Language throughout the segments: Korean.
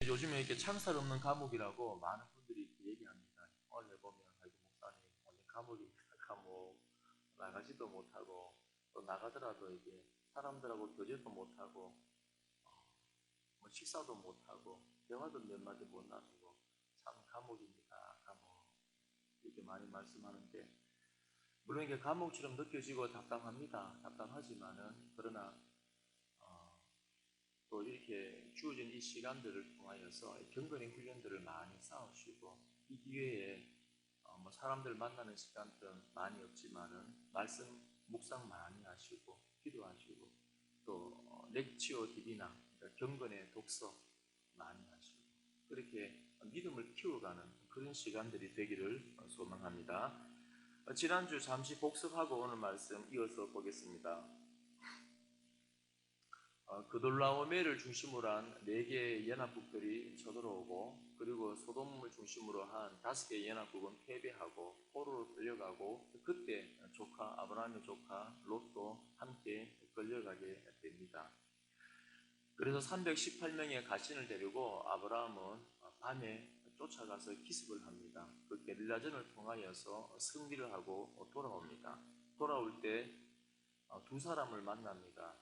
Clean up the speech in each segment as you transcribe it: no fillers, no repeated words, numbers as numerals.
요즘에 이렇게 창살 없는 감옥이라고 많은 분들이 이렇게 얘기합니다. 오늘 보면 아이고 목사님 완전 감옥입니다. 감옥 나가지도 못하고 또 나가더라도 이게 사람들하고 교제도 못하고 뭐 식사도 못하고 대화도 몇 마디 못 나누고 참 감옥입니다. 감옥 이렇게 많이 말씀하는데 물론 이게 감옥처럼 느껴지고 답답합니다. 답답하지만은 그러나 또 이렇게 주어진 이 시간들을 통하여서 경건의 훈련들을 많이 쌓으시고 이 기회에 뭐 사람들 만나는 시간들은 많이 없지만은 말씀 묵상 많이 하시고 기도하시고 또 렉치오 디비나 그러니까 경건의 독서 많이 하시고 그렇게 믿음을 키워가는 그런 시간들이 되기를 소망합니다. 지난주 잠시 복습하고 오늘 말씀 이어서 보겠습니다. 그돌라오메를 중심으로 한 4개의 연합국들이 쳐들어오고 그리고 소돔을 중심으로 한 5개의 연합국은 패배하고 포로로 끌려가고 그때 조카 아브라함의 조카 롯도 함께 끌려가게 됩니다. 그래서 318명의 가신을 데리고 아브라함은 밤에 쫓아가서 기습을 합니다. 그 게릴라전을 통하여서 승리를 하고 돌아옵니다. 돌아올 때 두 사람을 만납니다.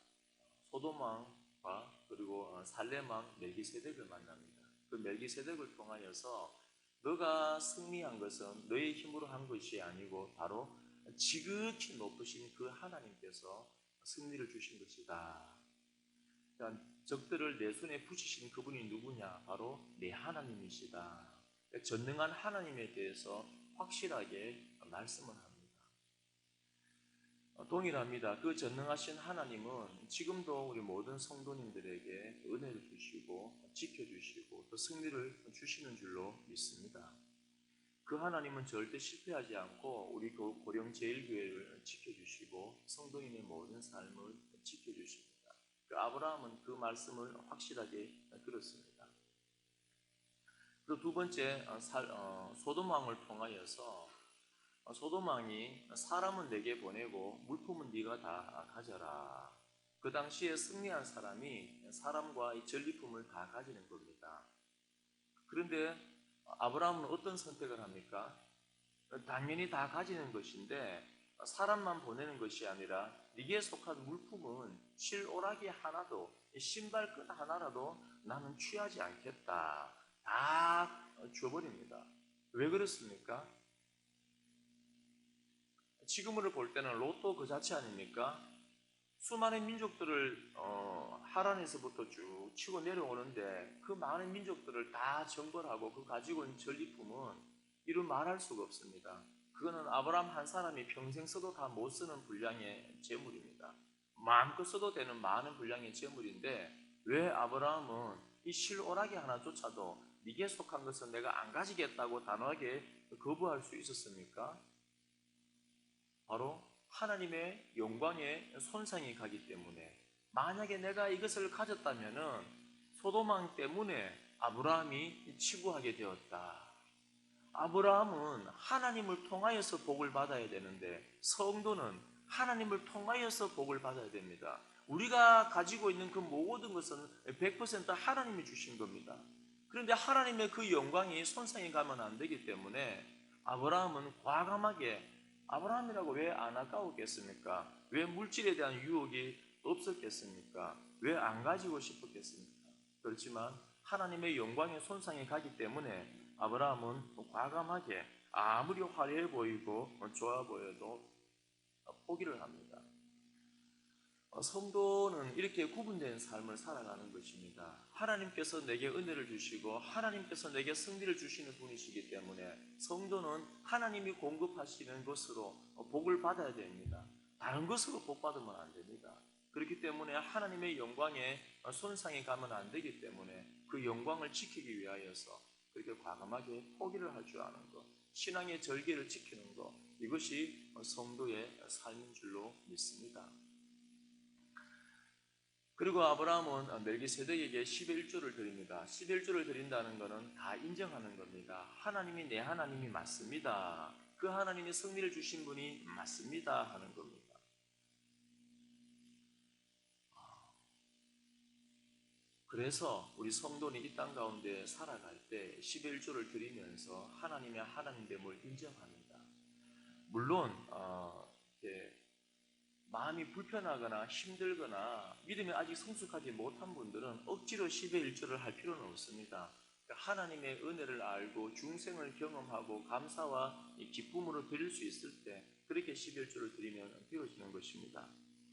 소돔 왕과 그리고 살렘 왕 멜기세덱을 만납니다. 그 멜기세덱을 통하여서 너가 승리한 것은 너의 힘으로 한 것이 아니고 바로 지극히 높으신 그 하나님께서 승리를 주신 것이다. 그러니까 적들을 내 손에 붙이신 그분이 누구냐? 바로 내 하나님이시다. 그러니까 전능한 하나님에 대해서 확실하게 말씀을 합니다. 동일합니다. 그 전능하신 하나님은 지금도 우리 모든 성도님들에게 은혜를 주시고 지켜주시고 또 승리를 주시는 줄로 믿습니다. 그 하나님은 절대 실패하지 않고 우리 고령 제일교회를 지켜주시고 성도인의 모든 삶을 지켜주십니다. 그 아브라함은 그 말씀을 확실하게 들었습니다. 또 두 번째 소돔 왕을 통하여서 소돔 왕이 사람은 내게 보내고 물품은 네가 다 가져라. 그 당시에 승리한 사람이 사람과 이 전리품을 다 가지는 겁니다. 그런데 아브라함은 어떤 선택을 합니까? 당연히 다 가지는 것인데 사람만 보내는 것이 아니라 네게 속한 물품은 실오라기 하나도 신발끈 하나라도 나는 취하지 않겠다. 다 줘버립니다. 왜 그렇습니까? 지금으로 볼 때는 로또 그 자체 아닙니까? 수많은 민족들을 하란에서부터 쭉 치고 내려오는데 그 많은 민족들을 다 정벌하고 그 가지고 있는 전리품은 이루 말할 수가 없습니다. 그거는 아브라함 한 사람이 평생 써도 다 못 쓰는 분량의 재물입니다. 마음껏 써도 되는 많은 분량의 재물인데 왜 아브라함은 이 실오라기 하나조차도 네게 속한 것은 내가 안 가지겠다고 단호하게 거부할 수 있었습니까? 바로 하나님의 영광에 손상이 가기 때문에 만약에 내가 이것을 가졌다면은 소돔 왕 때문에 아브라함이 치부하게 되었다. 아브라함은 하나님을 통하여서 복을 받아야 되는데 성도는 하나님을 통하여서 복을 받아야 됩니다. 우리가 가지고 있는 그 모든 것은 100% 하나님이 주신 겁니다. 그런데 하나님의 그 영광이 손상이 가면 안 되기 때문에 아브라함은 과감하게 아브라함이라고 왜 안 아까웠겠습니까? 왜 물질에 대한 유혹이 없었겠습니까? 왜 안 가지고 싶었겠습니까? 그렇지만 하나님의 영광의 손상이 가기 때문에 아브라함은 과감하게 아무리 화려해 보이고 좋아 보여도 포기를 합니다. 성도는 이렇게 구분된 삶을 살아가는 것입니다. 하나님께서 내게 은혜를 주시고 하나님께서 내게 승리를 주시는 분이시기 때문에 성도는 하나님이 공급하시는 것으로 복을 받아야 됩니다. 다른 것으로 복 받으면 안 됩니다. 그렇기 때문에 하나님의 영광에 손상이 가면 안 되기 때문에 그 영광을 지키기 위하여서 그렇게 과감하게 포기를 할 줄 아는 것, 신앙의 절개를 지키는 것, 이것이 성도의 삶인 줄로 믿습니다. 그리고 아브라함은 멜기세덱에게 11조를 드립니다. 11조를 드린다는 것은 다 인정하는 겁니다. 하나님이 내 하나님이 맞습니다. 그 하나님이 승리를 주신 분이 맞습니다 하는 겁니다. 그래서 우리 성도는 이 땅 가운데 살아갈 때 10의 1조를 드리면서 하나님의 하나님됨을 인정합니다. 물론 이렇게 마음이 불편하거나 힘들거나 믿음이 아직 성숙하지 못한 분들은 억지로 10의 1조를 할 필요는 없습니다. 그러니까 하나님의 은혜를 알고 중생을 경험하고 감사와 기쁨으로 드릴 수 있을 때 그렇게 10의 1조를 드리면 되어지는 것입니다.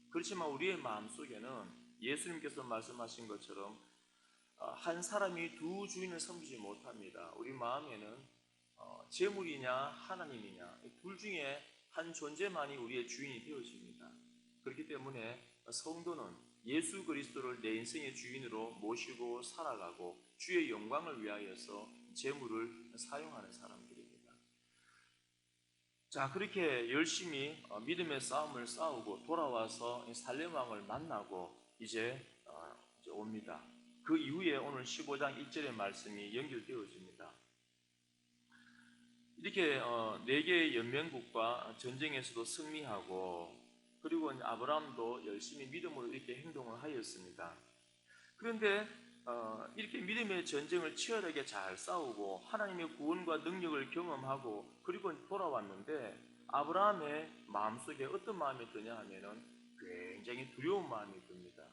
그렇지만 우리의 마음속에는 예수님께서 말씀하신 것처럼 한 사람이 두 주인을 섬기지 못합니다. 우리 마음에는 재물이냐 하나님이냐 둘 중에 한 존재만이 우리의 주인이 되어집니다. 그렇기 때문에 성도는 예수 그리스도를 내 인생의 주인으로 모시고 살아가고 주의 영광을 위하여서 재물을 사용하는 사람들입니다. 자, 그렇게 열심히 믿음의 싸움을 싸우고 돌아와서 살렘왕을 만나고 이제 옵니다. 그 이후에 오늘 15장 1절의 말씀이 연결되어집니다. 이렇게 네 개의 연맹국과 전쟁에서도 승리하고 그리고 아브라함도 열심히 믿음으로 이렇게 행동을 하였습니다. 그런데 이렇게 믿음의 전쟁을 치열하게 잘 싸우고 하나님의 구원과 능력을 경험하고 그리고 돌아왔는데 아브라함의 마음속에 어떤 마음이 드냐 하면은 굉장히 두려운 마음이 듭니다.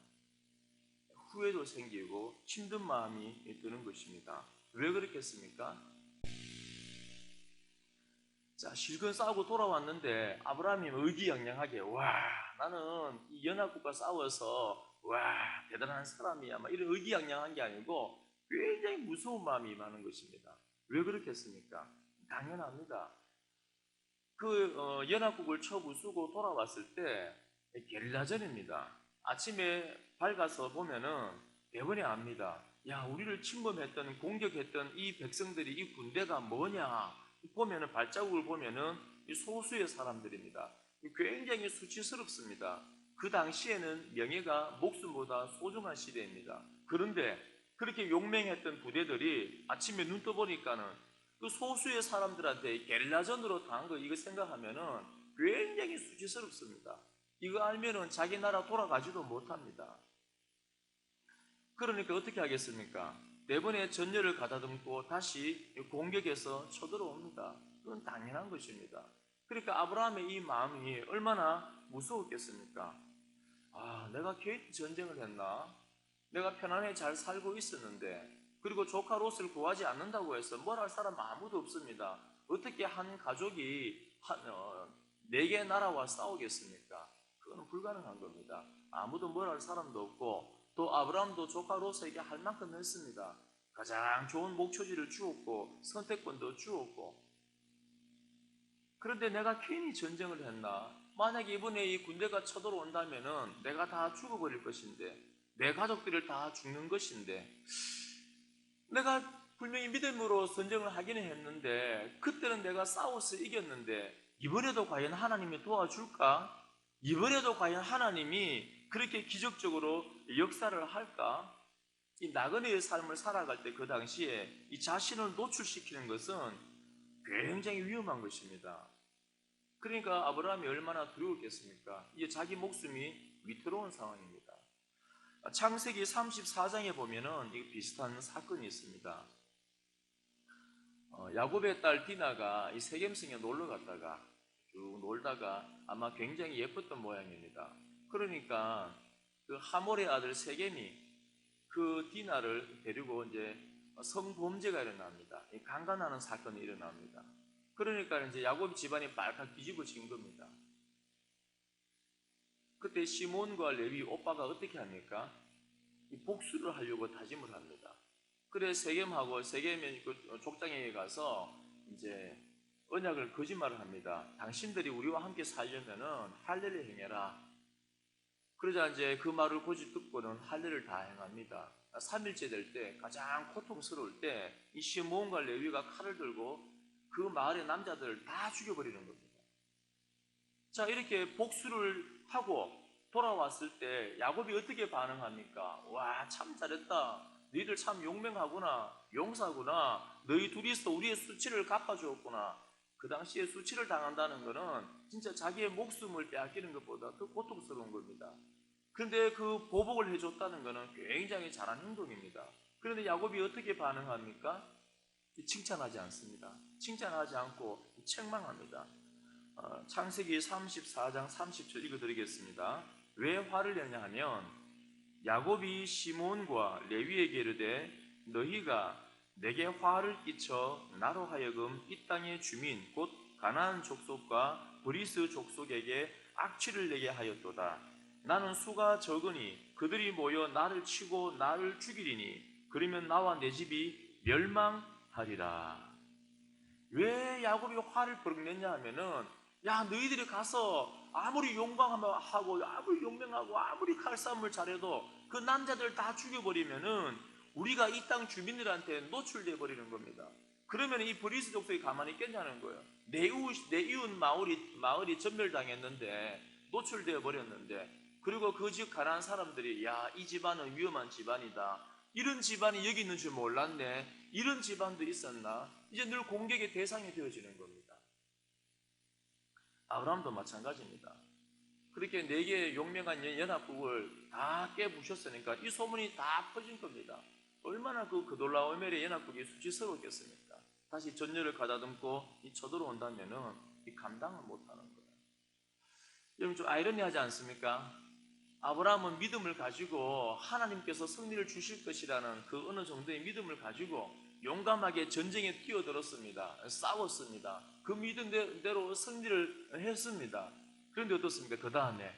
후회도 생기고 힘든 마음이 드는 것입니다. 왜 그렇겠습니까? 자, 실컷 싸우고 돌아왔는데 아브라함이 의기양양하게 나는 이 연합국과 싸워서 대단한 사람이야 막 이런 의기양양한 게 아니고 굉장히 무서운 마음이 임하는 것입니다. 왜 그렇겠습니까? 당연합니다. 연합국을 쳐부수고 돌아왔을 때 게릴라전입니다. 아침에 밝아서 보면은 대번에 압니다. 야, 우리를 침범했던 공격했던 이 백성들이 이 군대가 뭐냐 보면은 발자국을 보면은 소수의 사람들입니다. 굉장히 수치스럽습니다. 그 당시에는 명예가 목숨보다 소중한 시대입니다. 그런데 그렇게 용맹했던 부대들이 아침에 눈 떠보니까는 그 소수의 사람들한테 게릴라전으로 당한 거 이거 생각하면은 굉장히 수치스럽습니다. 이거 알면은 자기 나라 돌아가지도 못합니다. 그러니까 어떻게 하겠습니까? 네 번의 전열을 가다듬고 다시 공격해서 쳐들어옵니다. 그건 당연한 것입니다. 그러니까 아브라함의 이 마음이 얼마나 무서웠겠습니까? 내가 괜히 전쟁을 했나? 내가 편안히 잘 살고 있었는데 그리고 조카 롯을 구하지 않는다고 해서 뭘 할 사람 아무도 없습니다. 어떻게 한 가족이 네 개의 나라와 싸우겠습니까? 그건 불가능한 겁니다. 아무도 뭘 할 사람도 없고 또 아브라함도 조카 롯에게 할 만큼 했습니다. 가장 좋은 목초지를 주었고 선택권도 주었고 그런데 내가 괜히 전쟁을 했나? 만약에 이번에 이 군대가 쳐들어온다면은 내가 다 죽어버릴 것인데 내 가족들을 다 죽는 것인데 내가 분명히 믿음으로 전쟁을 하기는 했는데 그때는 내가 싸워서 이겼는데 이번에도 과연 하나님이 도와줄까? 이번에도 과연 하나님이 그렇게 기적적으로 역사를 할까? 이 나그네의 삶을 살아갈 때 그 당시에 이 자신을 노출시키는 것은 굉장히 위험한 것입니다. 그러니까 아브라함이 얼마나 두려웠겠습니까? 이게 자기 목숨이 위태로운 상황입니다. 창세기 34장에 보면은 비슷한 사건이 있습니다. 야곱의 딸 디나가 이 세겜성에 놀러 갔다가 쭉 놀다가 아마 굉장히 예뻤던 모양입니다. 그러니까 그 하몰의 아들 세겜이 그 디나를 데리고 이제 성범죄가 일어납니다. 강간하는 사건이 일어납니다. 그러니까 이제 야곱 집안이 빨갛게 뒤집어진 겁니다. 그때 시몬과 레위 오빠가 어떻게 합니까? 이 복수를 하려고 다짐을 합니다. 그래 세겜의 그 족장에 가서 이제 언약을 거짓말을 합니다. 당신들이 우리와 함께 살려면은 할례를 행해라. 그러자 이제 그 말을 고집 듣고는 할례를 다 행합니다. 3일째 될 때 가장 고통스러울 때 이 시몬과 레위가 칼을 들고 그 마을의 남자들을 다 죽여버리는 겁니다. 자, 이렇게 복수를 하고 돌아왔을 때 야곱이 어떻게 반응합니까? 와, 참 잘했다. 너희들 참 용맹하구나. 용사구나. 너희 둘이서 우리의 수치를 갚아주었구나. 그 당시에 수치를 당한다는 것은 진짜 자기의 목숨을 빼앗기는 것보다 더 고통스러운 겁니다. 그런데 그 보복을 해줬다는 것은 굉장히 잘한 행동입니다. 그런데 야곱이 어떻게 반응합니까? 칭찬하지 않습니다. 칭찬하지 않고 책망합니다. 창세기 34장 30절 읽어드리겠습니다. 왜 화를 내냐 하면 야곱이 시몬과 레위에게 이르되 너희가 내게 화를 끼쳐 나로 하여금 이 땅의 주민 곧 가나안 족속과 브리스 족속에게 악취를 내게 하였도다. 나는 수가 적으니 그들이 모여 나를 치고 나를 죽이리니 그러면 나와 내 집이 멸망하리라. 왜 야곱이 화를 버럭 냈냐 하면은 야 너희들이 가서 아무리 용감하고 아무리 용맹하고 아무리 칼싸움을 잘해도 그 남자들 다 죽여버리면은 우리가 이 땅 주민들한테 노출돼 버리는 겁니다. 그러면 이 브리스 족속이 가만히 있겠냐는 거예요. 내 이웃 마을이 전멸당했는데 노출되어 버렸는데 그리고 그 집 가난한 사람들이 야 이 집안은 위험한 집안이다. 이런 집안이 여기 있는 줄 몰랐네. 이런 집안도 있었나? 이제 늘 공격의 대상이 되어지는 겁니다. 아브라함도 마찬가지입니다. 그렇게 4개의 용맹한 연합국을 다 깨부셨으니까 이 소문이 다 퍼진 겁니다. 얼마나 그 그돌라오멜의 연합국이 수치스러웠겠습니까? 다시 전열을 가다듬고 쳐들어온다면은 이 감당을 못하는 거예요. 여러분 좀 아이러니하지 않습니까? 아브라함은 믿음을 가지고 하나님께서 승리를 주실 것이라는 그 어느 정도의 믿음을 가지고 용감하게 전쟁에 뛰어들었습니다. 싸웠습니다. 그 믿음대로 승리를 했습니다. 그런데 어떻습니까? 그 다음에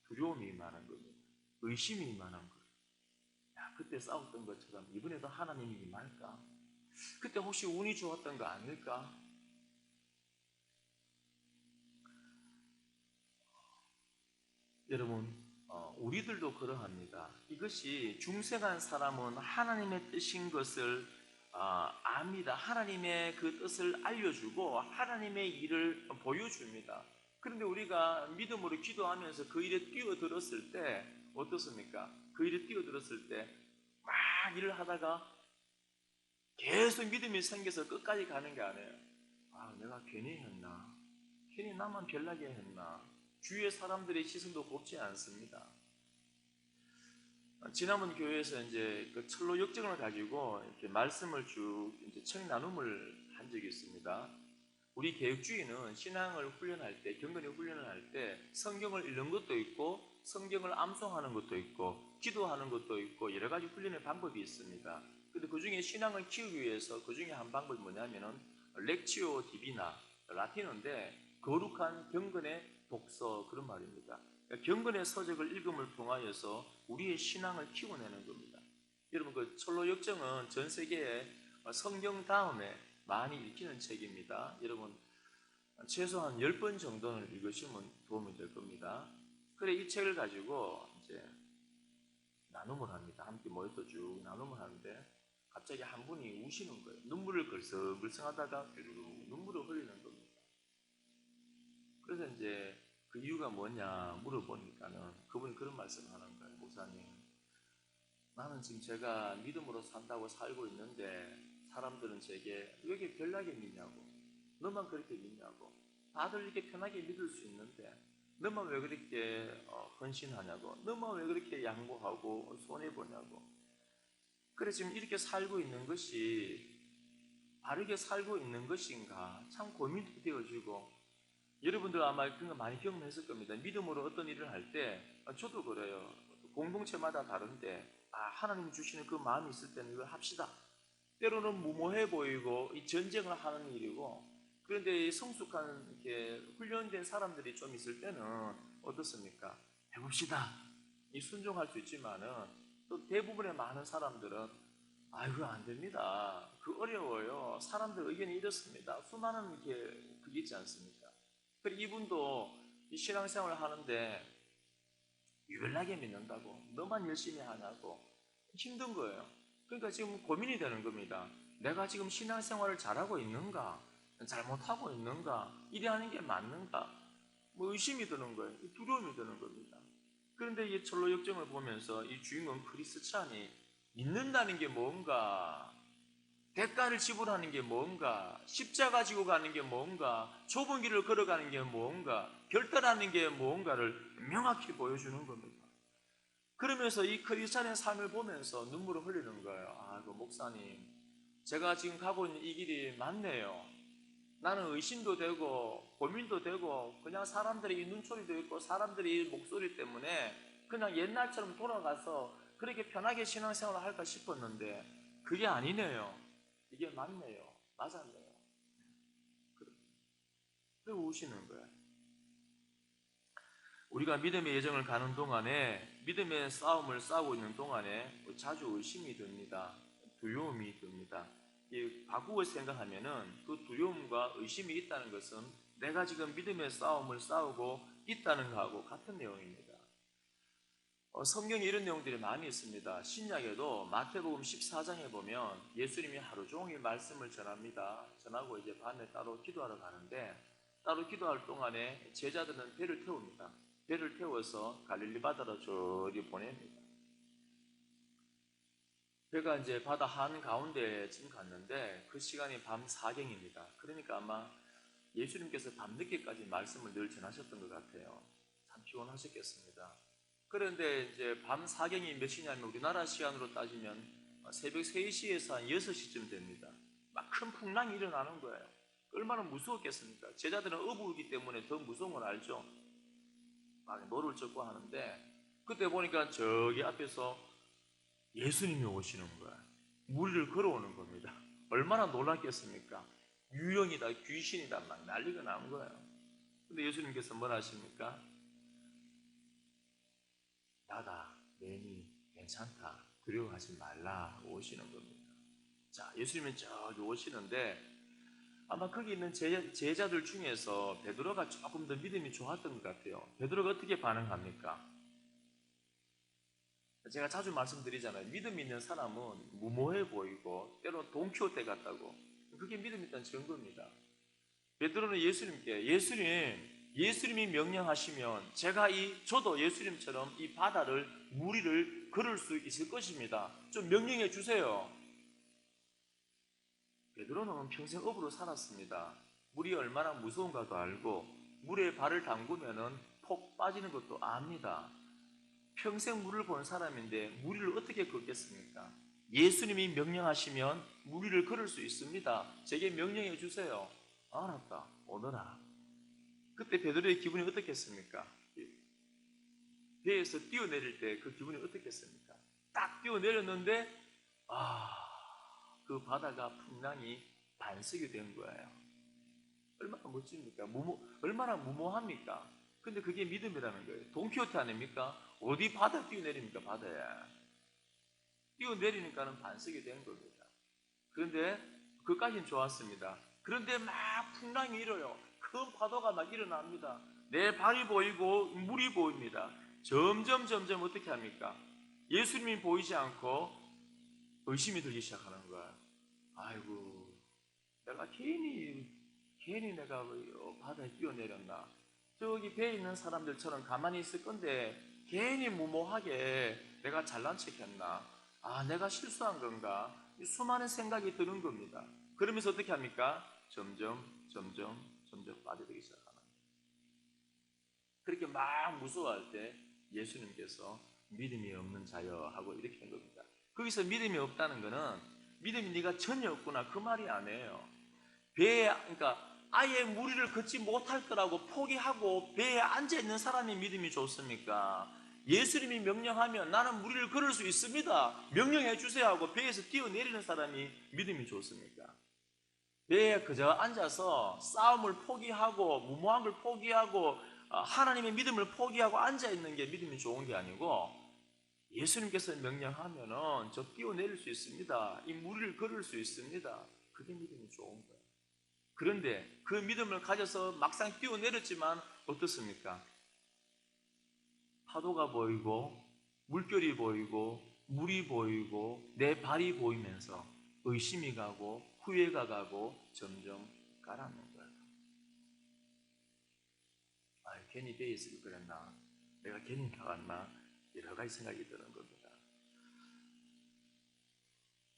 두려움이 임하는 겁니다. 의심이 임하는 거예요. 야, 그때 싸웠던 것처럼 이번에도 하나님이 임할까? 그때 혹시 운이 좋았던 거 아닐까? 여러분 우리들도 그러합니다. 이것이 중생한 사람은 하나님의 뜻인 것을 압니다. 하나님의 그 뜻을 알려주고 하나님의 일을 보여줍니다. 그런데 우리가 믿음으로 기도하면서 그 일에 뛰어들었을 때 어떻습니까? 그 일에 뛰어들었을 때 막 일을 하다가 계속 믿음이 생겨서 끝까지 가는 게 아니에요. 내가 괜히 했나? 괜히 나만 별나게 했나? 주위의 사람들의 시선도 곱지 않습니다. 지난번 교회에서 이제 그 철로 역정을 가지고 이렇게 말씀을 쭉 이제 책 나눔을 한 적이 있습니다. 우리 개혁주의는 신앙을 훈련할 때, 경건의 훈련을 할 때 성경을 읽는 것도 있고, 성경을 암송하는 것도 있고, 기도하는 것도 있고, 여러 가지 훈련의 방법이 있습니다. 근데 그 중에 신앙을 키우기 위해서 그 중에 한 방법이 뭐냐면은 렉치오 디비나, 라틴어인데 거룩한 경건의 독서 그런 말입니다. 그러니까 경건의 서적을 읽음을 통하여서 우리의 신앙을 키워내는 겁니다. 여러분 그 철로 역정은 전 세계에 성경 다음에 많이 읽히는 책입니다. 여러분 최소한 10번 정도는 읽으시면 도움이 될 겁니다. 그래 이 책을 가지고 이제 나눔을 합니다. 함께 모여서 쭉 나눔을 하는데 갑자기 한 분이 우시는 거예요. 눈물을 글썽글썽하다가 눈물을 흘리는 겁니다. 그래서 이제 그 이유가 뭐냐 물어보니까는 그분이 그런 말씀을 하는 거예요. 목사님, 나는 지금 제가 믿음으로 산다고 살고 있는데 사람들은 제게 왜 이렇게 별나게 믿냐고, 너만 그렇게 믿냐고, 다들 이렇게 편하게 믿을 수 있는데 너만 왜 그렇게 헌신하냐고, 너만 왜 그렇게 양보하고 손해보냐고. 그래 지금 이렇게 살고 있는 것이 바르게 살고 있는 것인가 참 고민이 되어지고, 여러분들 아마 그런 거 많이 경험했을 겁니다. 믿음으로 어떤 일을 할 때 저도 그래요. 공동체마다 다른데 하나님 주시는 그 마음이 있을 때는 이걸 합시다. 때로는 무모해 보이고 이 전쟁을 하는 일이고, 그런데 성숙한 이렇게 훈련된 사람들이 좀 있을 때는 어떻습니까? 해봅시다. 이 순종할 수 있지만은 또 대부분의 많은 사람들은 그거 안 됩니다. 그 어려워요. 사람들 의견이 이렇습니다. 수많은 이렇게 그게 있지 않습니까? 그리고 이분도 이 신앙생활을 하는데 유별나게 믿는다고, 너만 열심히 하냐고 힘든 거예요. 그러니까 지금 고민이 되는 겁니다. 내가 지금 신앙생활을 잘하고 있는가? 잘못하고 있는가? 이래 하는 게 맞는가? 뭐 의심이 드는 거예요. 두려움이 드는 겁니다. 그런데 이 철로 역정을 보면서 이 주인공 크리스찬이 믿는다는 게 뭔가, 대가를 지불하는 게 뭔가, 십자가 지고 가는 게 뭔가, 좁은 길을 걸어가는 게 뭔가, 결단하는 게 뭔가를 명확히 보여주는 겁니다. 그러면서 이 크리스찬의 삶을 보면서 눈물을 흘리는 거예요. 아, 그 목사님, 제가 지금 가고 있는 이 길이 맞네요. 나는 의심도 되고 고민도 되고 그냥 사람들의 이 눈초리도 있고 사람들의 이 목소리 때문에 그냥 옛날처럼 돌아가서 그렇게 편하게 신앙생활을 할까 싶었는데 그게 아니네요. 이게 맞네요. 맞았네요. 그리고 우시는 거예요. 우리가 믿음의 여정을 가는 동안에 믿음의 싸움을 싸우고 있는 동안에 자주 의심이 듭니다. 두려움이 듭니다. 바꾸어 생각하면은 그 두려움과 의심이 있다는 것은 내가 지금 믿음의 싸움을 싸우고 있다는 것하고 같은 내용입니다. 성경에 이런 내용들이 많이 있습니다. 신약에도 마태복음 14장에 보면 예수님이 하루 종일 말씀을 전합니다. 전하고 이제 밤에 따로 기도하러 가는데 따로 기도할 동안에 제자들은 배를 태웁니다. 배를 태워서 갈릴리 바다로 저리 보냅니다. 배가 이제 바다 한가운데 지금 갔는데 그 시간이 밤 4경입니다. 그러니까 아마 예수님께서 밤늦게까지 말씀을 늘 전하셨던 것 같아요. 참 피곤하셨겠습니다. 그런데 이제 밤 4경이 몇 시냐면 우리나라 시간으로 따지면 새벽 3시에서 한 6시쯤 됩니다. 막 큰 풍랑이 일어나는 거예요. 얼마나 무서웠겠습니까? 제자들은 어부이기 때문에 더 무서운 걸 알죠. 막 노를 젓고 하는데 그때 보니까 저기 앞에서 예수님이 오시는 거야. 물 위를 걸어오는 겁니다. 얼마나 놀랐겠습니까? 유령이다, 귀신이다 막 난리가 난 거예요. 근데 예수님께서 뭐라 하십니까? 나다, 내니 괜찮다, 두려워하지 말라 오시는 겁니다. 자, 예수님은 저기 오시는데 아마 거기 있는 제자들 중에서 베드로가 조금 더 믿음이 좋았던 것 같아요. 베드로가 어떻게 반응합니까? 제가 자주 말씀드리잖아요. 믿음 있는 사람은 무모해 보이고 때로 돈키호테 같다고. 그게 믿음 있다는 증거입니다. 베드로는 예수님이 명령하시면 저도 예수님처럼 이 바다를 무리를 걸을 수 있을 것입니다. 좀 명령해 주세요. 베드로는 평생 어부로 살았습니다. 물이 얼마나 무서운가도 알고 물에 발을 담그면은 폭 빠지는 것도 압니다. 평생 물을 본 사람인데 무리를 어떻게 걷겠습니까? 예수님이 명령하시면 무리를 걸을 수 있습니다. 제게 명령해 주세요. 알았다, 오너라. 그때 베드로의 기분이 어떻겠습니까? 배에서 뛰어내릴 때 그 기분이 어떻겠습니까? 딱 뛰어내렸는데 그 바다가 풍랑이 반석이 된 거예요. 얼마나 멋집니까? 얼마나 무모합니까? 근데 그게 믿음이라는 거예요. 돈키호테 아닙니까? 어디 바다 뛰어내립니까? 바다에. 뛰어내리니까는 반석이 된 겁니다. 그런데 그까지는 좋았습니다. 그런데 막 풍랑이 일어요. 큰 파도가 막 일어납니다. 내 발이 보이고 물이 보입니다. 점점 어떻게 합니까? 예수님이 보이지 않고 의심이 들기 시작하는 거야. 아이고, 내가 괜히 내가 바다에 뛰어내렸나? 저기 배에 있는 사람들처럼 가만히 있을 건데 괜히 무모하게 내가 잘난 척했나? 내가 실수한 건가? 수많은 생각이 드는 겁니다. 그러면서 어떻게 합니까? 점점 빠져들기 시작합니다. 그렇게 막 무서워할 때 예수님께서 믿음이 없는 자여 하고 이렇게 한 겁니다. 거기서 믿음이 없다는 거는 믿음이 네가 전혀 없구나 그 말이 아니에요. 그러니까 아예 무리를 걷지 못할 거라고 포기하고 배에 앉아 있는 사람이 믿음이 좋습니까? 예수님이 명령하면 나는 무리를 걸을 수 있습니다. 명령해 주세요 하고 배에서 뛰어내리는 사람이 믿음이 좋습니까? 배에 그저 앉아서 싸움을 포기하고 무모한 걸 포기하고 하나님의 믿음을 포기하고 앉아 있는 게 믿음이 좋은 게 아니고 예수님께서 명령하면은 저 뛰어내릴 수 있습니다. 이 무리를 걸을 수 있습니다. 그게 믿음이 좋은 거예요. 그런데 그 믿음을 가져서 막상 뛰어내렸지만 어떻습니까? 파도가 보이고 물결이 보이고 물이 보이고 내 발이 보이면서 의심이 가고 후회가 가고 점점 가라앉는 거예요. 괜히 배에 있을 그랬나? 내가 괜히 나갔나? 여러 가지 생각이 드는 겁니다.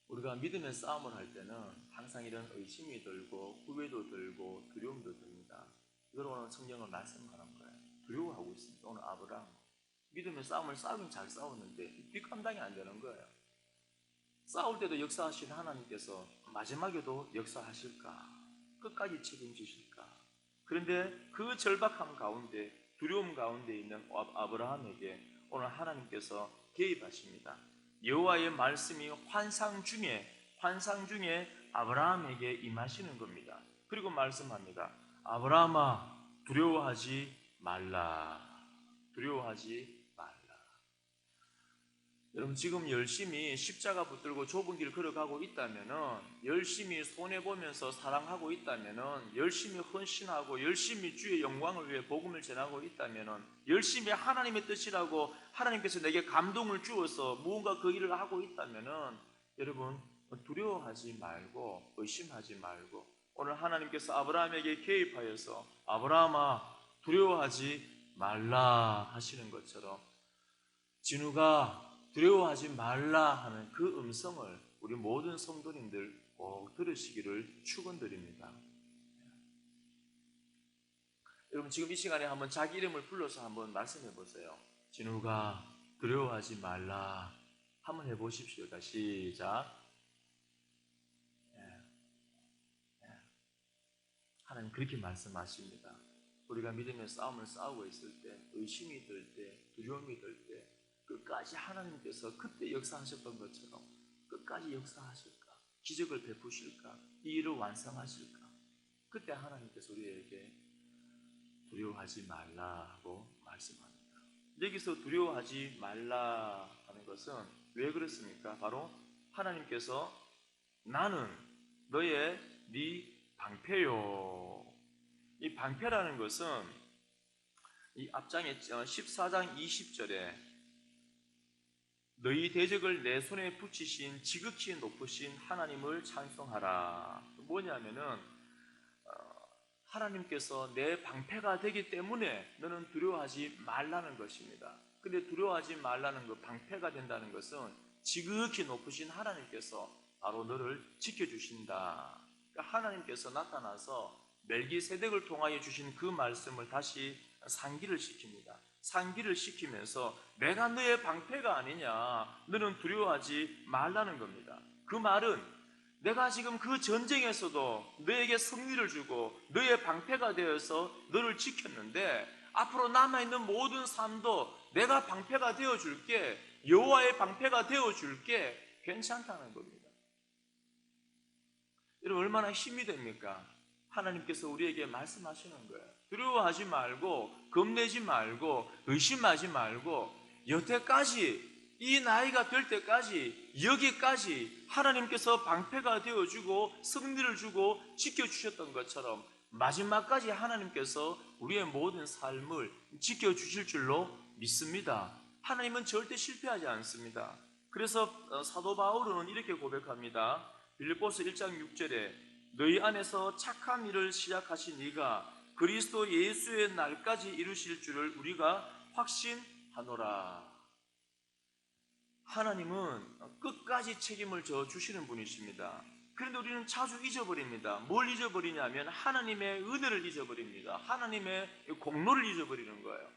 우리가 믿음의 싸움을 할 때는 항상 이런 의심이 들고 후회도 들고 두려움도 듭니다. 이걸 오늘 성경은 말씀하는 거예요. 두려워하고 있습니다. 오늘 아브라함 믿음의 싸움을 싸우긴 잘 싸웠는데 뒷감당이 안 되는 거예요. 싸울 때도 역사하신 하나님께서 마지막에도 역사하실까? 끝까지 책임지실까? 그런데 그 절박함 가운데, 두려움 가운데 있는 아브라함에게 오늘 하나님께서 개입하십니다. 여호와의 말씀이 환상 중에 아브라함에게 임하시는 겁니다. 그리고 말씀합니다. 아브라함아, 두려워하지 말라. 두려워하지 말라. 여러분, 지금 열심히 십자가 붙들고 좁은 길 걸어가고 있다면은, 열심히 손해보면서 사랑하고 있다면은, 열심히 헌신하고 열심히 주의 영광을 위해 복음을 전하고 있다면은, 열심히 하나님의 뜻이라고 하나님께서 내게 감동을 주어서 무언가 그 일을 하고 있다면은, 여러분 두려워하지 말고 의심하지 말고, 오늘 하나님께서 아브라함에게 개입하여서 아브라함아 두려워하지 말라 하시는 것처럼 진우가 두려워하지 말라 하는 그 음성을 우리 모든 성도님들 꼭 들으시기를 축원드립니다. 여러분, 지금 이 시간에 한번 자기 이름을 불러서 한번 말씀해 보세요. 진우가 두려워하지 말라. 한번 해보십시오. 시작. 하나님 그렇게 말씀하십니다. 우리가 믿음의 싸움을 싸우고 있을 때, 의심이 들 때, 두려움이 들 때, 끝까지 하나님께서 그때 역사하셨던 것처럼 끝까지 역사하실까? 기적을 베푸실까? 이 일을 완성하실까? 그때 하나님께서 우리에게 두려워하지 말라고 말씀합니다. 여기서 두려워하지 말라 하는 것은 왜 그렇습니까? 바로 하나님께서 나는 너의 네 방패요. 이 방패라는 것은 이 앞장에 14장 20절에 너희 대적을 내 손에 붙이신 지극히 높으신 하나님을 찬송하라. 뭐냐면은 하나님께서 내 방패가 되기 때문에 너는 두려워하지 말라는 것입니다. 근데 두려워하지 말라는 것, 방패가 된다는 것은 지극히 높으신 하나님께서 바로 너를 지켜주신다. 그러니까 하나님께서 나타나서 멜기세덱을 통하여 주신 그 말씀을 다시 상기를 시킵니다. 상기를 시키면서 내가 너의 방패가 아니냐, 너는 두려워하지 말라는 겁니다. 그 말은 내가 지금 그 전쟁에서도 너에게 승리를 주고 너의 방패가 되어서 너를 지켰는데 앞으로 남아있는 모든 삶도 내가 방패가 되어줄게, 여호와의 방패가 되어줄게, 괜찮다는 겁니다. 여러분, 얼마나 힘이 됩니까? 하나님께서 우리에게 말씀하시는 거예요. 두려워하지 말고, 겁내지 말고, 의심하지 말고, 여태까지 이 나이가 될 때까지 여기까지 하나님께서 방패가 되어주고 승리를 주고 지켜주셨던 것처럼 마지막까지 하나님께서 우리의 모든 삶을 지켜주실 줄로 믿습니다. 하나님은 절대 실패하지 않습니다. 그래서 사도 바울은 이렇게 고백합니다. 빌립보서 1장 6절에 너희 안에서 착한 일을 시작하신 이가 그리스도 예수의 날까지 이루실 줄을 우리가 확신하노라. 하나님은 끝까지 책임을 져 주시는 분이십니다. 그런데 우리는 자주 잊어버립니다. 뭘 잊어버리냐면 하나님의 은혜를 잊어버립니다. 하나님의 공로를 잊어버리는 거예요.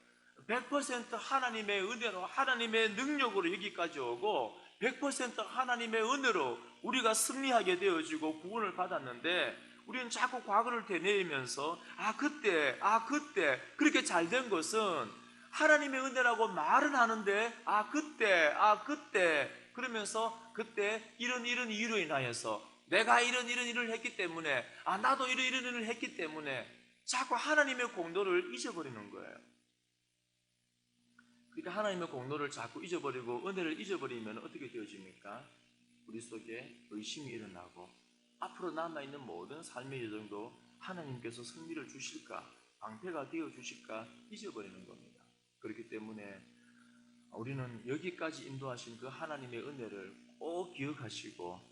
100% 하나님의 은혜로, 하나님의 능력으로 여기까지 오고 100% 하나님의 은혜로 우리가 승리하게 되어지고 구원을 받았는데, 우리는 자꾸 과거를 되뇌이면서 그때 그렇게 잘된 것은 하나님의 은혜라고 말은 하는데 그때 그러면서 그때 이런 이유로 인하여서 내가 이런 일을 했기 때문에 나도 이런 일을 했기 때문에 자꾸 하나님의 공로를 잊어버리는 거예요. 그러니까 하나님의 공로를 자꾸 잊어버리고 은혜를 잊어버리면 어떻게 되어집니까? 우리 속에 의심이 일어나고 앞으로 남아있는 모든 삶의 여정도 하나님께서 승리를 주실까, 방패가 되어주실까 잊어버리는 겁니다. 그렇기 때문에 우리는 여기까지 인도하신 그 하나님의 은혜를 꼭 기억하시고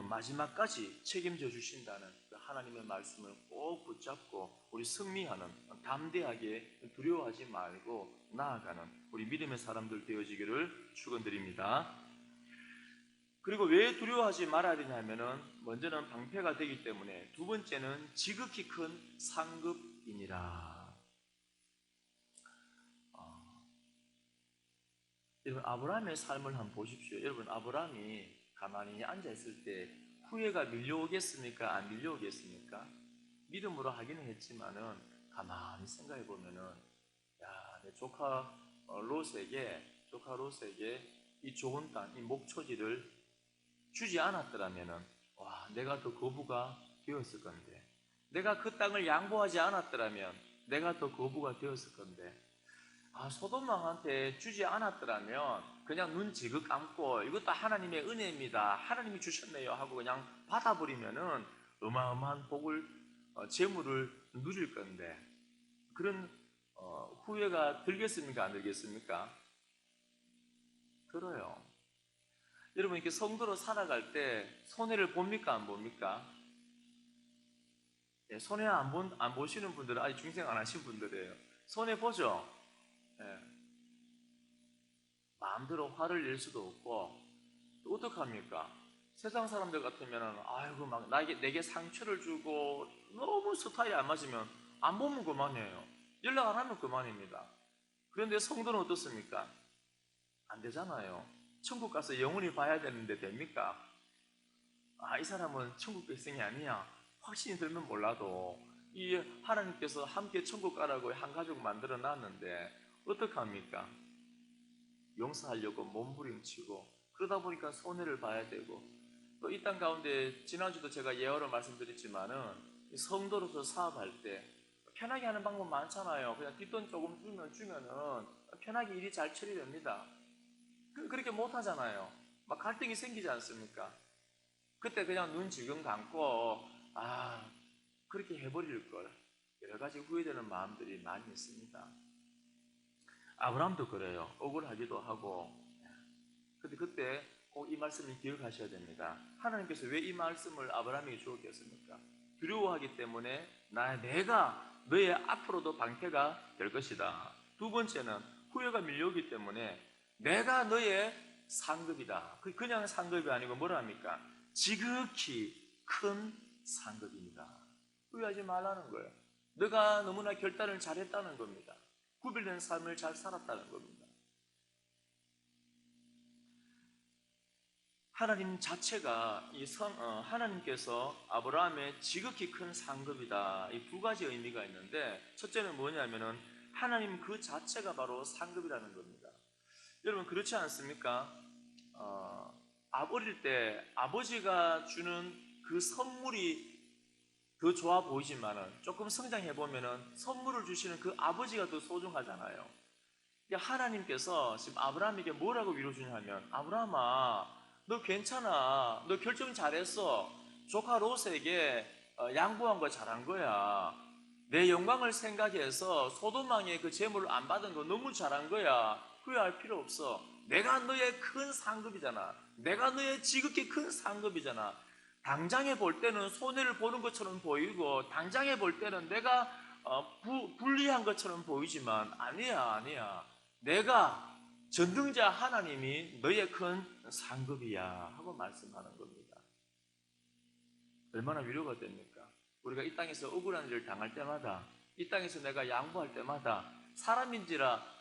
마지막까지 책임져 주신다는 그 하나님의 말씀을 꼭 붙잡고 우리 승리하는, 담대하게 두려워하지 말고 나아가는 우리 믿음의 사람들 되어지기를 축원드립니다. 그리고 왜 두려워하지 말아야 되냐면은 먼저는 방패가 되기 때문에, 두 번째는 지극히 큰 상급이니라. 여러분 아브라함의 삶을 한번 보십시오. 여러분 아브라함이 가만히 앉아 있을 때 후회가 밀려오겠습니까? 안 밀려오겠습니까? 믿음으로 하기는 했지만은 가만히 생각해 보면은 야, 내 조카 롯에게 이 좋은 땅, 이 목초지를 주지 않았더라면은 와, 내가 더 거부가 되었을 건데, 내가 그 땅을 양보하지 않았더라면 내가 더 거부가 되었을 건데, 아, 소돔왕한테 주지 않았더라면 그냥 눈 지극 감고 이것도 하나님의 은혜입니다, 하나님이 주셨네요 하고 그냥 받아버리면은 어마어마한 복을, 재물을 누릴 건데, 그런 후회가 들겠습니까? 안 들겠습니까? 들어요. 여러분 이렇게 성도로 살아갈 때 손해를 봅니까? 안 봅니까? 예, 손해 안 보시는 분들은 아직 중생 안 하신 분들이에요. 손해 보죠? 예, 마음대로 화를 낼 수도 없고, 또 어떡합니까? 세상 사람들 같으면은 아이고 막 내게 상처를 주고 너무 스타일이 안 맞으면 안 보면 그만이에요. 연락 안 하면 그만입니다. 그런데 성도는 어떻습니까? 안 되잖아요. 천국 가서 영원히 봐야 되는데 됩니까? 아, 이 사람은 천국 백성이 아니야, 확신이 들면 몰라도 이 하나님께서 함께 천국 가라고 한 가족 만들어 놨는데 어떡합니까? 용서하려고 몸부림치고 그러다 보니까 손해를 봐야 되고, 또 이 땅 가운데 지난주도 제가 예언을 말씀드렸지만은 성도로서 사업할 때 편하게 하는 방법 많잖아요. 그냥 뒷돈 조금 주면은 편하게 일이 잘 처리됩니다. 그렇게 못 하잖아요. 막 갈등이 생기지 않습니까? 그때 그냥 눈 지금 감고 아, 그렇게 해버릴 걸, 여러 가지 후회되는 마음들이 많이 있습니다. 아브라함도 그래요. 억울하기도 하고. 근데 그때 꼭 이 말씀을 기억하셔야 됩니다. 하나님께서 왜 이 말씀을 아브라함에게 주었겠습니까? 두려워하기 때문에 내가 너의 앞으로도 방패가 될 것이다. 두 번째는 후회가 밀려오기 때문에 내가 너의 상급이다. 그냥 상급이 아니고 뭐라 합니까? 지극히 큰 상급입니다. 후회하지 말라는 거예요. 너가 너무나 결단을 잘했다는 겁니다. 구별된 삶을 잘 살았다는 겁니다. 하나님 자체가 하나님께서 아브라함의 지극히 큰 상급이다. 이 두 가지 의미가 있는데, 첫째는 뭐냐면은 하나님 그 자체가 바로 상급이라는 겁니다. 여러분 그렇지 않습니까? 어릴 때 아버지가 주는 그 선물이 더 좋아 보이지만은 조금 성장해 보면은 선물을 주시는 그 아버지가 더 소중하잖아요. 하나님께서 지금 아브라함에게 뭐라고 위로 주냐면, 아브라함아, 너 괜찮아. 너 결정 잘했어. 조카 롯에게 양보한 거 잘한 거야. 내 영광을 생각해서 소돔왕의 그 재물을 안 받은 거 너무 잘한 거야. 후회할 필요 없어. 내가 너의 큰 상급이잖아. 내가 너의 지극히 큰 상급이잖아. 당장에 볼 때는 손해를 보는 것처럼 보이고, 당장에 볼 때는 내가 불리한 것처럼 보이지만 아니야. 내가 전능자 하나님이 너의 큰 상급이야 하고 말씀하는 겁니다. 얼마나 위로가 됩니까? 우리가 이 땅에서 억울한 일을 당할 때마다, 이 땅에서 내가 양보할 때마다 사람인지라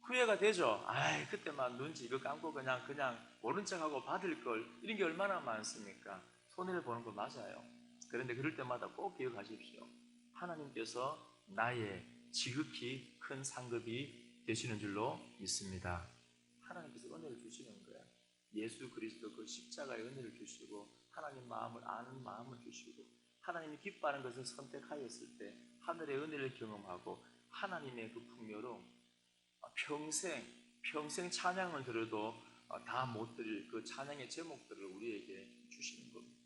후회가 되죠. 아이, 그때만 눈 지그 감고 그냥 모른 척하고 받을 걸, 이런 게 얼마나 많습니까? 손해를 보는 거 맞아요. 그런데 그럴 때마다 꼭 기억하십시오. 하나님께서 나의 지극히 큰 상급이 되시는 줄로 믿습니다. 하나님께서 은혜를 주시는 거예요. 예수 그리스도 그 십자가의 은혜를 주시고, 하나님 마음을 아는 마음을 주시고, 하나님이 기뻐하는 것을 선택하였을 때 하늘의 은혜를 경험하고, 하나님의 그 풍요로움, 평생 찬양을 들어도 다 못 드릴 그 찬양의 제목들을 우리에게 주시는 겁니다.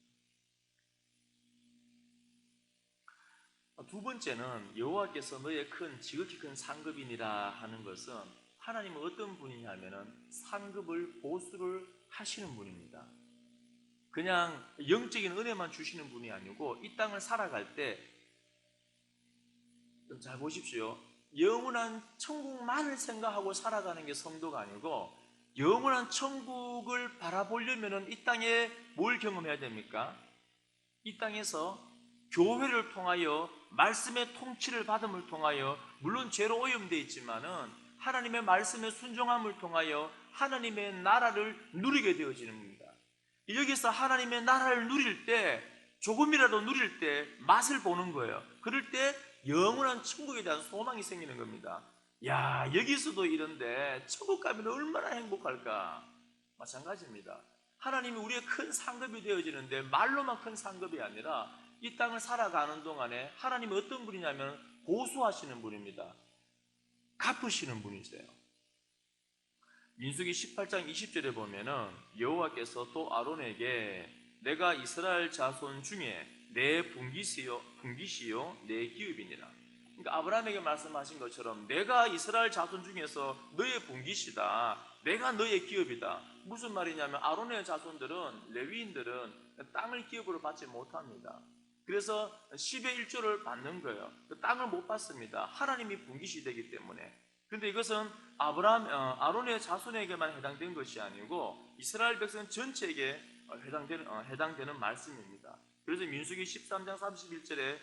두 번째는 여호와께서 너의 지극히 큰 상급이니라 하는 것은, 하나님은 어떤 분이냐면은 상급을 보수를 하시는 분입니다. 그냥 영적인 은혜만 주시는 분이 아니고, 이 땅을 살아갈 때 잘 보십시오. 영원한 천국만을 생각하고 살아가는 게 성도가 아니고, 영원한 천국을 바라보려면 이 땅에 뭘 경험해야 됩니까? 이 땅에서 교회를 통하여 말씀의 통치를 받음을 통하여, 물론 죄로 오염되어 있지만은 하나님의 말씀에 순종함을 통하여 하나님의 나라를 누리게 되어지는 겁니다. 여기서 하나님의 나라를 누릴 때, 조금이라도 누릴 때 맛을 보는 거예요. 그럴 때 영원한 천국에 대한 소망이 생기는 겁니다. 야, 여기서도 이런데 천국 가면 얼마나 행복할까? 마찬가지입니다. 하나님이 우리의 큰 상급이 되어지는데 말로만 큰 상급이 아니라 이 땅을 살아가는 동안에 하나님이 어떤 분이냐면 보수하시는 분입니다. 갚으시는 분이세요. 민수기 18장 20절에 보면은 여호와께서 또 아론에게 내가 이스라엘 자손 중에 내 분깃이요 내 기업이니라. 그러니까 아브라함에게 말씀하신 것처럼 내가 이스라엘 자손 중에서 너의 분깃이다. 내가 너의 기업이다. 무슨 말이냐면 아론의 자손들은, 레위인들은 땅을 기업으로 받지 못합니다. 그래서 10의 1조를 받는 거예요. 땅을 못 받습니다. 하나님이 분깃이 되기 때문에. 그런데 이것은 아론의 자손에게만 해당된 것이 아니고 이스라엘 백성 전체에게 해당되는 말씀입니다. 그래서 민수기 13장 31절에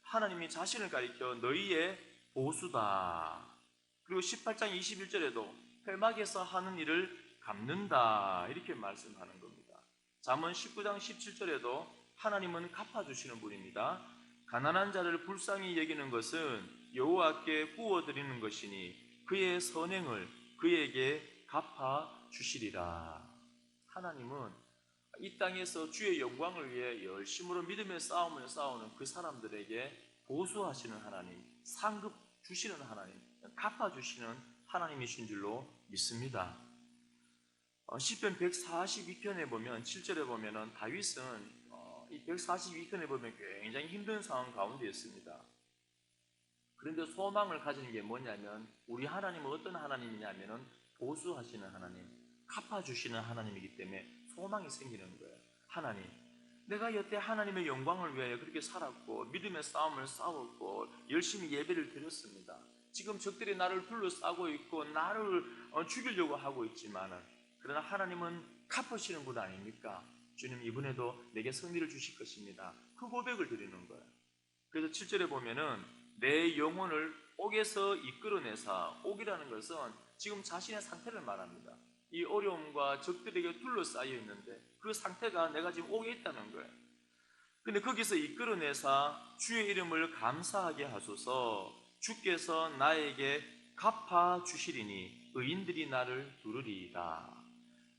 하나님이 자신을 가리켜 너희의 보수다. 그리고 18장 21절에도 회막에서 하는 일을 갚는다. 이렇게 말씀하는 겁니다. 잠언 19장 17절에도 하나님은 갚아주시는 분입니다. 가난한 자를 불쌍히 여기는 것은 여호와께 구워드리는 것이니 그의 선행을 그에게 갚아주시리라. 하나님은 이 땅에서 주의 영광을 위해 열심으로 믿음의 싸움을 싸우는 그 사람들에게 보수하시는 하나님, 상급 주시는 하나님, 갚아주시는 하나님이신 줄로 믿습니다. 시편 142편에 보면 7절에 보면은 다윗은 이 142편에 보면 굉장히 힘든 상황 가운데 있습니다. 그런데 소망을 가지는 게 뭐냐면 우리 하나님은 어떤 하나님이냐면은 보수하시는 하나님, 갚아주시는 하나님이기 때문에 소망이 생기는 거예요. 하나님, 내가 여태 하나님의 영광을 위하여 그렇게 살았고 믿음의 싸움을 싸웠고 열심히 예배를 드렸습니다. 지금 적들이 나를 둘러싸고 있고 나를 죽이려고 하고 있지만은 그러나 하나님은 갚으시는 분 아닙니까? 주님 이번에도 내게 승리를 주실 것입니다. 그 고백을 드리는 거예요. 그래서 7절에 보면은 내 영혼을 옥에서 이끌어내사, 옥이라는 것은 지금 자신의 상태를 말합니다. 이 어려움과 적들에게 둘러싸여 있는데 그 상태가 내가 지금 옥에 있다는 거예요. 근데 거기서 이끌어내사 주의 이름을 감사하게 하소서. 주께서 나에게 갚아주시리니 의인들이 나를 두르리이다.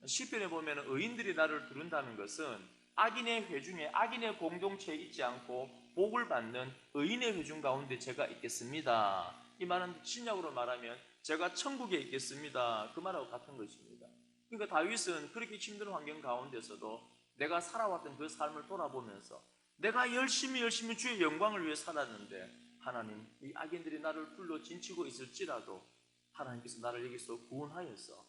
시편에 보면 의인들이 나를 두른다는 것은 악인의 회중에, 악인의 공동체에 있지 않고 복을 받는 의인의 회중 가운데 제가 있겠습니다. 이 말은 신약으로 말하면 제가 천국에 있겠습니다. 그 말하고 같은 것입니다. 그러니까 다윗은 그렇게 힘든 환경 가운데서도 내가 살아왔던 그 삶을 돌아보면서 내가 열심히 주의 영광을 위해 살았는데 하나님, 이 악인들이 나를 둘러 진치고 있을지라도 하나님께서 나를 여기서 구원하여서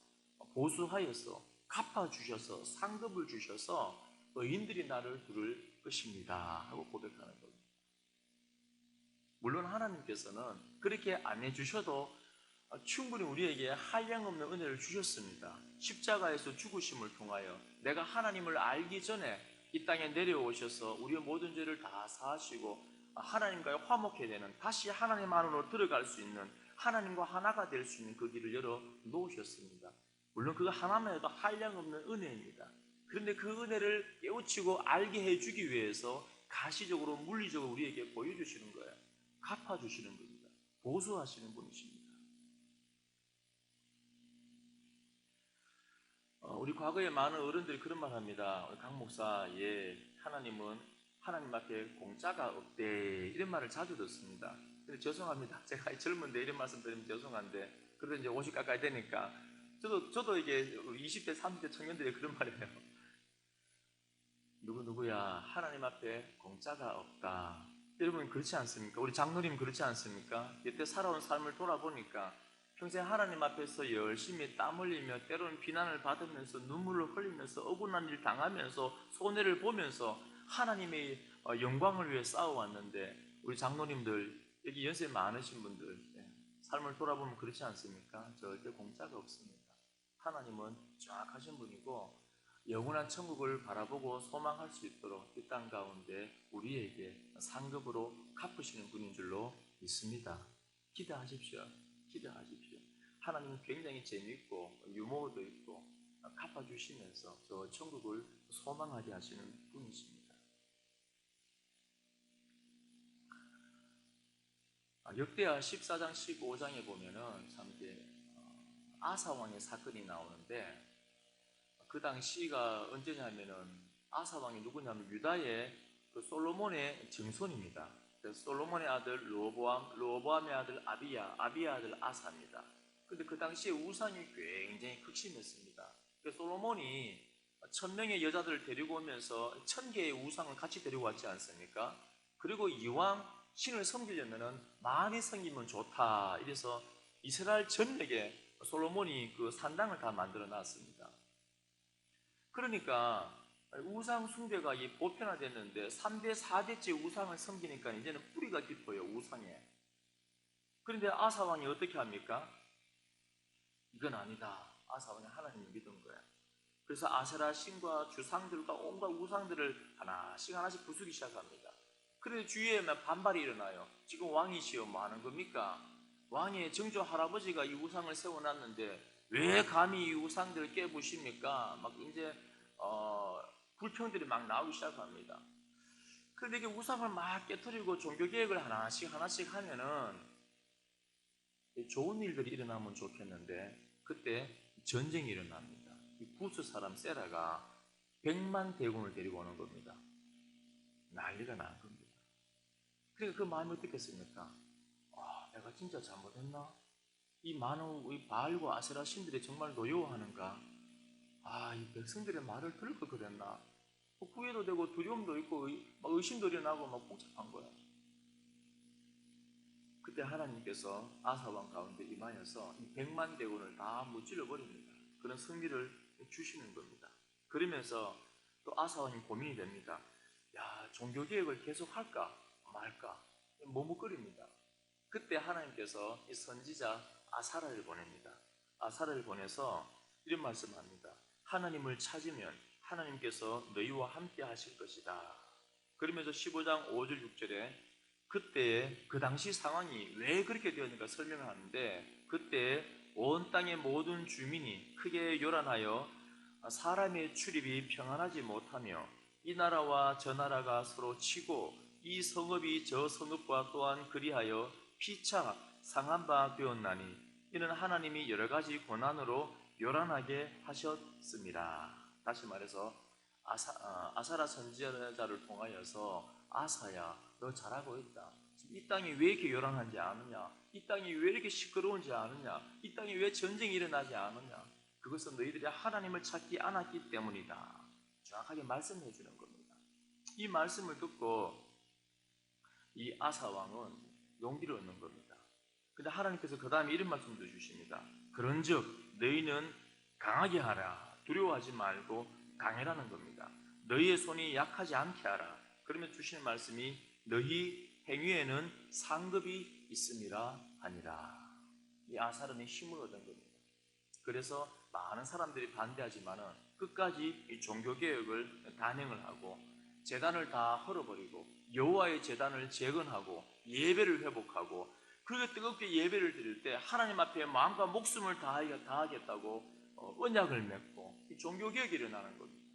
보수하여서 갚아주셔서 상급을 주셔서 의인들이 나를 두를 것입니다 하고 고백하는 겁니다. 물론 하나님께서는 그렇게 안 해주셔도 충분히 우리에게 한량없는 은혜를 주셨습니다. 십자가에서 죽으심을 통하여 내가 하나님을 알기 전에 이 땅에 내려오셔서 우리의 모든 죄를 다 사하시고 하나님과의 화목해야 되는, 다시 하나님 안으로 들어갈 수 있는, 하나님과 하나가 될 수 있는 그 길을 열어 놓으셨습니다. 물론 그거 하나만 해도 한량없는 은혜입니다. 그런데 그 은혜를 깨우치고 알게 해주기 위해서 가시적으로 물리적으로 우리에게 보여주시는 거예요. 갚아주시는 분입니다. 보수하시는 분이십니다. 우리 과거에 많은 어른들이 그런 말 합니다. 강 목사, 하나님은 하나님 앞에 공짜가 없대, 이런 말을 자주 듣습니다. 근데 죄송합니다. 제가 젊은데 이런 말씀 드리면 죄송한데, 그래도 이제 50 가까이 되니까 저도 이게 20대 30대 청년들이 그런 말이에요. 누구야 하나님 앞에 공짜가 없다. 여러분 그렇지 않습니까? 우리 장로님 그렇지 않습니까? 이때 살아온 삶을 돌아보니까 평생 하나님 앞에서 열심히 땀 흘리며 때로는 비난을 받으면서 눈물을 흘리면서 억울한 일 당하면서 손해를 보면서 하나님의 영광을 위해 싸워왔는데, 우리 장로님들 여기 연세 많으신 분들 삶을 돌아보면 그렇지 않습니까? 절대 공짜가 없습니다. 하나님은 정확하신 분이고 영원한 천국을 바라보고 소망할 수 있도록 이 땅 가운데 우리에게 상급으로 갚으시는 분인 줄로 믿습니다. 기대하십시오. 하나님은 굉장히 재미있고 유머도 있고 갚아주시면서 저 천국을 소망하게 하시는 분이십니다. 역대하 14장 15장에 보면은 참 이제 아사 왕의 사건이 나오는데, 그 당시가 언제냐면은 아사 왕이 누구냐면 유다의 그 솔로몬의 증손입니다. 솔로몬의 아들 르호보암, 르호보암의 아들 아비야, 아비야 아들 아사입니다. 근데 그 당시에 우상이 굉장히 극심했습니다. 솔로몬이 1000명의 여자들을 데리고 오면서 1000개의 우상을 같이 데리고 왔지 않습니까? 그리고 이왕 신을 섬기려면은 많이 섬기면 좋다. 이래서 이스라엘 전역에 솔로몬이 그 산당을 다 만들어 놨습니다. 그러니까 우상 숭배가 보편화됐는데 3대, 4대째 우상을 섬기니까 이제는 뿌리가 깊어요, 우상에. 그런데 아사왕이 어떻게 합니까? 이건 아니다. 아사왕이 하나님을 믿은 거야. 그래서 아세라 신과 주상들과 온갖 우상들을 하나씩 하나씩 부수기 시작합니다. 그런데 주위에 반발이 일어나요. 지금 왕이시여 뭐 하는 겁니까? 왕의 정조 할아버지가 이 우상을 세워놨는데 왜 감히 이 우상들을 깨부십니까? 막 이제 불평들이 막 나오기 시작합니다. 그런데 이게 우상을 막 깨트리고 종교개혁을 하나씩 하나씩 하면은 좋은 일들이 일어나면 좋겠는데, 그때 전쟁이 일어납니다. 이 구스 사람 세라가 100만 대군을 데리고 오는 겁니다. 난리가 난 겁니다. 그러니까 그 마음이 어떻겠습니까? 내가 진짜 잘못했나? 이 많은 이 바알과 아세라 신들이 정말 노여워하는가? 이 백성들의 말을 들을 걸 그랬나? 후회도 되고 두려움도 있고 막 의심도 일어나고 막 복잡한 거야. 그때 하나님께서 아사왕 가운데 임하여서 이 100만 대군을 다 무찔러 버립니다. 그런 승리를 주시는 겁니다. 그러면서 또 아사왕이 고민이 됩니다. 종교개혁을 계속 할까 말까 머뭇거립니다. 그때 하나님께서 이 선지자 아사라를 보냅니다. 아사라를 보내서 이런 말씀합니다. 하나님을 찾으면 하나님께서 너희와 함께 하실 것이다. 그러면서 15장 5절 6절에 그때 그 당시 상황이 왜 그렇게 되었는가 설명을 하는데, 그때 온 땅의 모든 주민이 크게 요란하여 사람의 출입이 평안하지 못하며 이 나라와 저 나라가 서로 치고 이 성읍이 저 성읍과 또한 그리하여 피차 상한 바 되었나니 이는 하나님이 여러 가지 고난으로 요란하게 하셨습니다. 다시 말해서 아사라 선지자를 통하여서 아사야, 너 잘하고 있다. 이 땅이 왜 이렇게 요란한지 아느냐? 이 땅이 왜 이렇게 시끄러운지 아느냐? 이 땅이 왜 전쟁이 일어나지 않느냐? 그것은 너희들이 하나님을 찾지 않았기 때문이다. 정확하게 말씀해 주는 겁니다. 이 말씀을 듣고 이 아사 왕은 용기를 얻는 겁니다. 근데 하나님께서 그 다음에 이런 말씀도 주십니다. 그런즉 너희는 강하게 하라. 두려워하지 말고 강해라는 겁니다. 너희의 손이 약하지 않게 하라. 그러면 주시는 말씀이 너희 행위에는 상급이 있음이라 하니라. 이 아사르는 힘을 얻은 겁니다. 그래서 많은 사람들이 반대하지만은 끝까지 이 종교개혁을 단행을 하고 제단을 다 헐어버리고 여호와의 제단을 재건하고 예배를 회복하고, 그렇게 뜨겁게 예배를 드릴 때 하나님 앞에 마음과 목숨을 다하겠다고 언약을 맺고 이 종교개혁이 일어나는 겁니다.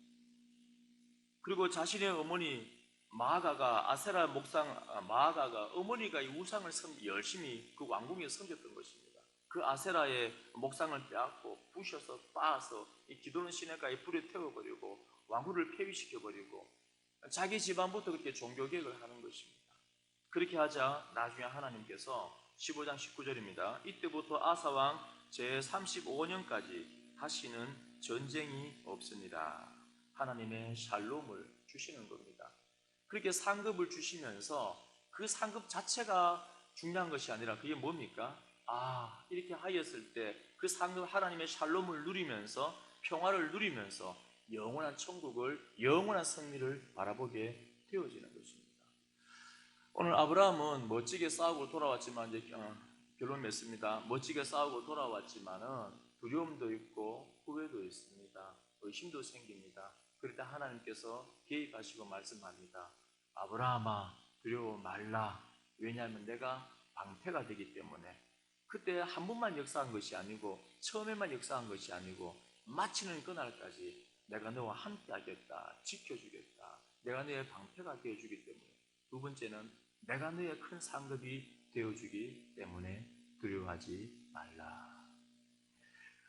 그리고 자신의 어머니 마아가가 아세라 목상 마아가가 어머니가 이 우상을 열심히 그 왕궁에 섬겼던 것입니다. 그 아세라의 목상을 빼앗고 부셔서 빻아서 이 기도는 시내가에 불에 태워버리고 왕후를 폐위시켜버리고 자기 집안부터 그렇게 종교개혁을 하는 것입니다. 그렇게 하자 나중에 하나님께서 15장 19절입니다. 이때부터 아사왕 제35년까지 다시는 전쟁이 없습니다. 하나님의 샬롬을 주시는 겁니다. 그렇게 상급을 주시면서 그 상급 자체가 중요한 것이 아니라 그게 뭡니까? 이렇게 하였을 때 그 상급 하나님의 샬롬을 누리면서 평화를 누리면서 영원한 천국을, 영원한 승리를 바라보게 되어지는 것입니다. 오늘 아브라함은 멋지게 싸우고 돌아왔지만 이제 결론 맺습니다. 멋지게 싸우고 돌아왔지만은 두려움도 있고 후회도 있습니다. 의심도 생깁니다. 그럴 때 하나님께서 개입하시고 말씀합니다. 아브라함아, 두려워 말라. 왜냐하면 내가 방패가 되기 때문에. 그때 한 번만 역사한 것이 아니고 처음에만 역사한 것이 아니고 마치는 그날까지 내가 너와 함께 하겠다, 지켜주겠다, 내가 너의 방패가 되어주기 때문에, 두 번째는 내가 너의 큰 상급이 되어주기 때문에 두려워하지 말라.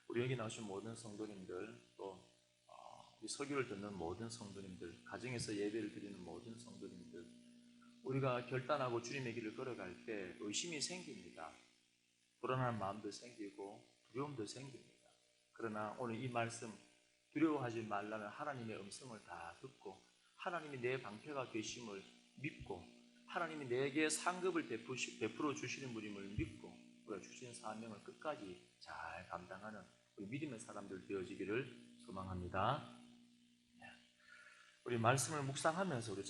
우리 여기 나오신 모든 성도님들, 또 우리 설교를 듣는 모든 성도님들, 가정에서 예배를 드리는 모든 성도님들, 우리가 결단하고 주님의 길을 걸어갈 때 의심이 생깁니다. 불안한 마음도 생기고 두려움도 생깁니다. 그러나 오늘 이 말씀, 두려워하지 말라는 하나님의 음성을 다 듣고 하나님이 내 방패가 되심을 믿고 하나님이 내게 상급을 베풀어 주시는 분임을 믿고 우리가 주신 사명을 끝까지 잘 감당하는 우리 믿음의 사람들 되어지기를 소망합니다. 우리 말씀을 묵상하면서 우리